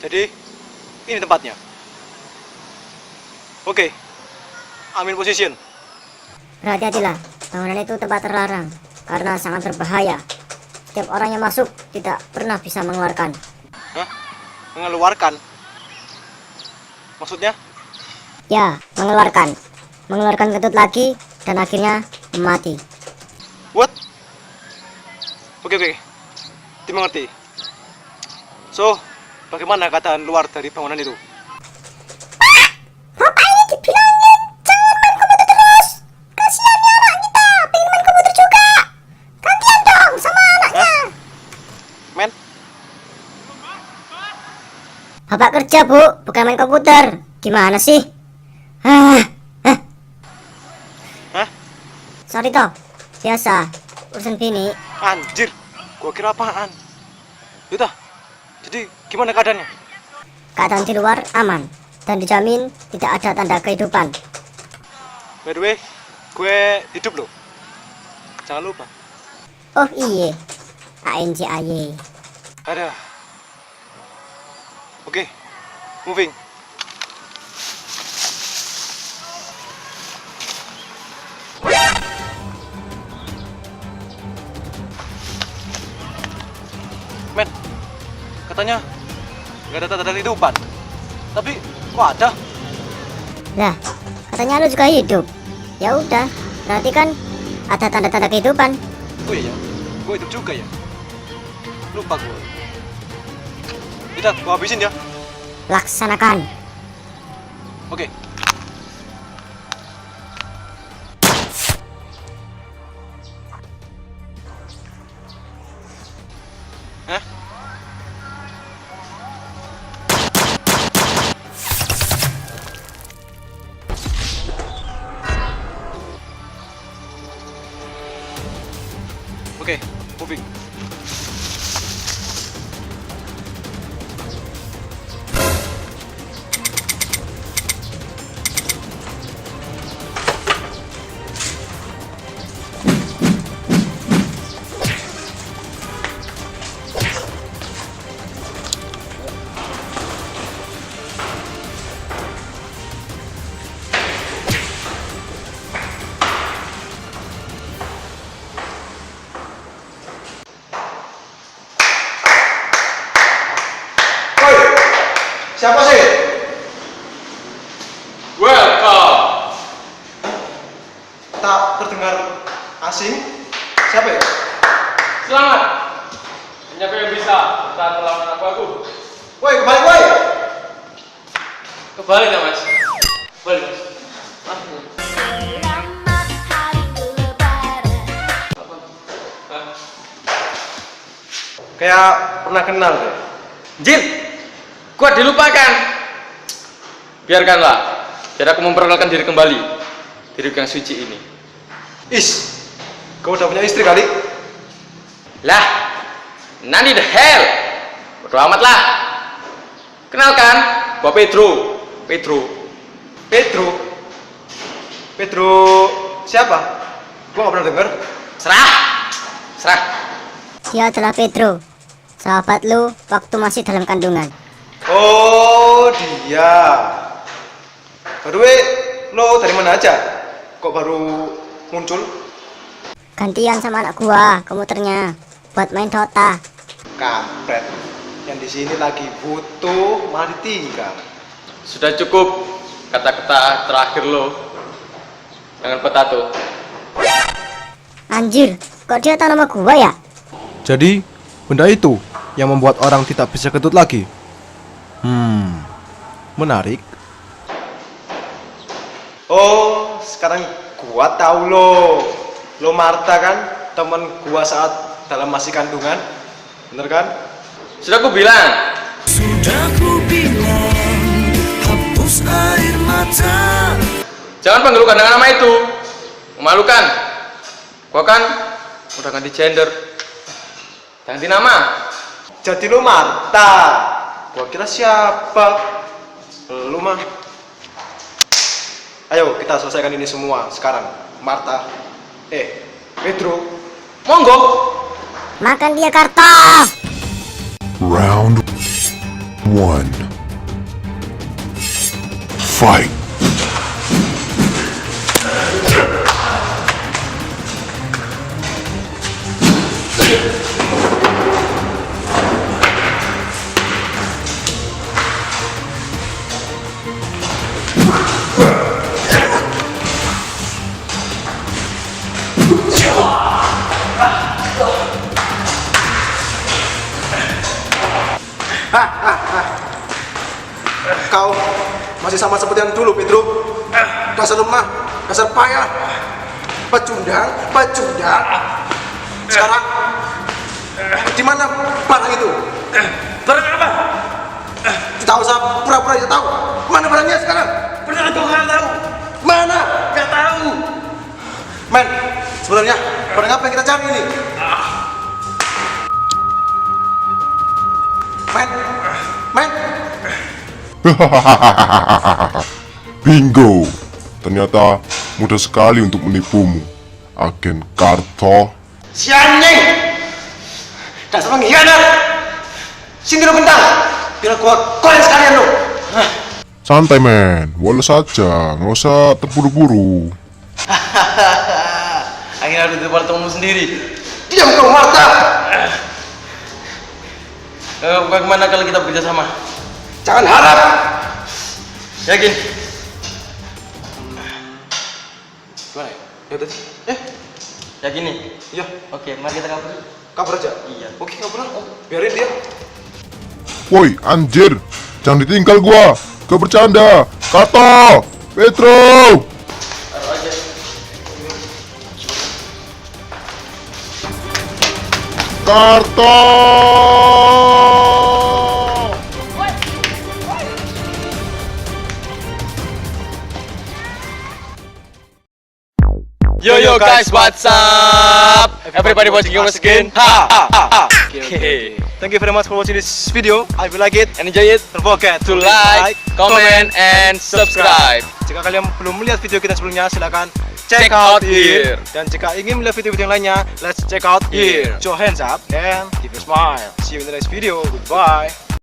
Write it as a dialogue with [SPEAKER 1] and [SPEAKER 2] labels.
[SPEAKER 1] Jadi, ini tempatnya. Oke, ambil position.
[SPEAKER 2] Berhati-hatilah, bangunan itu tempat terlarang karena sangat berbahaya. Setiap orang yang masuk tidak pernah bisa mengeluarkan.
[SPEAKER 1] Hah? Mengeluarkan? Maksudnya?
[SPEAKER 2] Ya, mengeluarkan. Mengeluarkan kentut lagi dan akhirnya mati.
[SPEAKER 1] What? Oke. Dimengerti. So, bagaimana keadaan luar dari bangunan itu?
[SPEAKER 2] Bapak ini dibilangin jangan main komputer terus. Kasihan ya anak kita, pengen main komputer juga. Gantian dong sama anaknya.
[SPEAKER 1] Men?
[SPEAKER 2] Bapak kerja, Bu, bukan main komputer. Gimana sih? Hah? Sorry toh, biasa urusan bini.
[SPEAKER 1] Anjir, gua kira apaan? Yaudah, jadi gimana keadaannya?
[SPEAKER 2] Keadaan di luar aman dan dijamin tidak ada tanda kehidupan.
[SPEAKER 1] By the way, gue hidup loh. Jangan lupa.
[SPEAKER 2] Oh iya, ANJAY.
[SPEAKER 1] Ada. Oke, moving. Men, katanya nggak ada tanda kehidupan. Tapi kok ada?
[SPEAKER 2] Lah, katanya lu juga hidup. Ya udah, berarti kan ada tanda-tanda kehidupan.
[SPEAKER 1] Oh iya, gue hidup juga ya. Lupa gue. Udah, gue habisin ya.
[SPEAKER 2] Laksanakan.
[SPEAKER 1] Oke. Hah? Oke, moving. Siapa sih?
[SPEAKER 3] Welcome.
[SPEAKER 1] Tak terdengar asing? Siapa ya?
[SPEAKER 3] Selamat. Hanya kau yang bisa saat melawan anak aku.
[SPEAKER 1] Woi, kembali woi!
[SPEAKER 3] Kembali dah mas. Kembali mas.
[SPEAKER 4] Selamat hari lebaran.
[SPEAKER 3] Hah?
[SPEAKER 1] Kayak pernah kenal deh.
[SPEAKER 3] Jin, gua dilupakan. Biarkanlah. Biar aku memperkenalkan diri kembali. Diriku yang suci ini.
[SPEAKER 1] Is, kau udah punya istri kali?
[SPEAKER 3] Lah, nanti the hell. Bodo amat lah. Kenalkan, gua Pedro.
[SPEAKER 1] Pedro siapa? Gua gak pernah denger.
[SPEAKER 3] Serah.
[SPEAKER 2] Dia adalah Pedro, sahabat lu waktu masih dalam kandungan.
[SPEAKER 1] Oh, dia. By the way, lo dari mana aja? Kok baru muncul?
[SPEAKER 2] Gantian sama anak gua komputernya buat main Dota.
[SPEAKER 1] Kampret. Yang di sini lagi butuh malah ditinggal.
[SPEAKER 3] Sudah cukup kata-kata terakhir lo dengan potato.
[SPEAKER 2] Anjir, kok dia tahu nama gua ya?
[SPEAKER 5] Jadi, benda itu yang membuat orang tidak bisa kentut lagi. Menarik.
[SPEAKER 1] Oh, sekarang gua tahu lo. Lo Marta kan, temen gua saat dalam masih kandungan. Bener kan?
[SPEAKER 3] Sudah aku bilang.
[SPEAKER 6] Sudah ku bilang, hapus air mata.
[SPEAKER 3] Jangan panggil lu dengan nama itu. Memalukan. Gua kan udah ganti gender. Ganti nama.
[SPEAKER 1] Jadi lo Marta. Gua kira siapa? Lu mah. Ayo kita selesaikan ini semua sekarang. Marta. Pedro.
[SPEAKER 3] Monggo.
[SPEAKER 2] Makan dia Karta.
[SPEAKER 7] Round 1. 1. Fight!
[SPEAKER 5] Kau masih sama seperti yang dulu, Pedro. Dasar lemah, dasar payah. Pecundang. Sekarang, di mana barang itu?
[SPEAKER 3] Barang apa?
[SPEAKER 5] Tidak usah pura-pura tidak tahu. Mana barangnya sekarang?
[SPEAKER 3] Beneran kau nggak tahu?
[SPEAKER 5] Mana?
[SPEAKER 3] Nggak tahu.
[SPEAKER 5] Men, sebenarnya barang apa yang kita cari ini? Men.
[SPEAKER 7] Bingo! Ternyata mudah sekali untuk menipumu, Agen Karto.
[SPEAKER 1] Si anjing! Dasar pengkhianat! Sini lo bentang! Biar gua goreng sekalian lo!
[SPEAKER 7] Santai men, boleh saja, nggak usah terburu-buru.
[SPEAKER 3] Akhirnya udah bertemu sendiri.
[SPEAKER 1] Diam kau, Marta!
[SPEAKER 3] Bagaimana kalau kita bekerja sama?
[SPEAKER 1] Jangan harap!
[SPEAKER 3] Yakin?
[SPEAKER 1] Gimana ya? Ya tadi?
[SPEAKER 3] Yakin nih?
[SPEAKER 1] Iya.
[SPEAKER 3] Oke, mari kita kabur.
[SPEAKER 1] Kabur aja?
[SPEAKER 3] Iya.
[SPEAKER 1] Oke, kabur aja. Biarin dia.
[SPEAKER 7] Woi, anjir, jangan ditinggal gua. Gak bercanda. Karto, Pedro.
[SPEAKER 3] Taruh aja.
[SPEAKER 7] Karto.
[SPEAKER 3] Yo guys, what's up? Everybody watching us again. Okay.
[SPEAKER 1] Thank you very much for watching this video. I will like it.
[SPEAKER 3] And enjoy it.
[SPEAKER 1] Don't forget
[SPEAKER 3] To like, comment, and subscribe.
[SPEAKER 1] Jika kalian belum melihat video kita sebelumnya, silakan
[SPEAKER 3] Check out here.
[SPEAKER 1] Dan jika ingin melihat video-video yang lainnya, let's check out here.
[SPEAKER 3] Here.
[SPEAKER 1] Show hands up and give a smile. See you in the next video. Goodbye.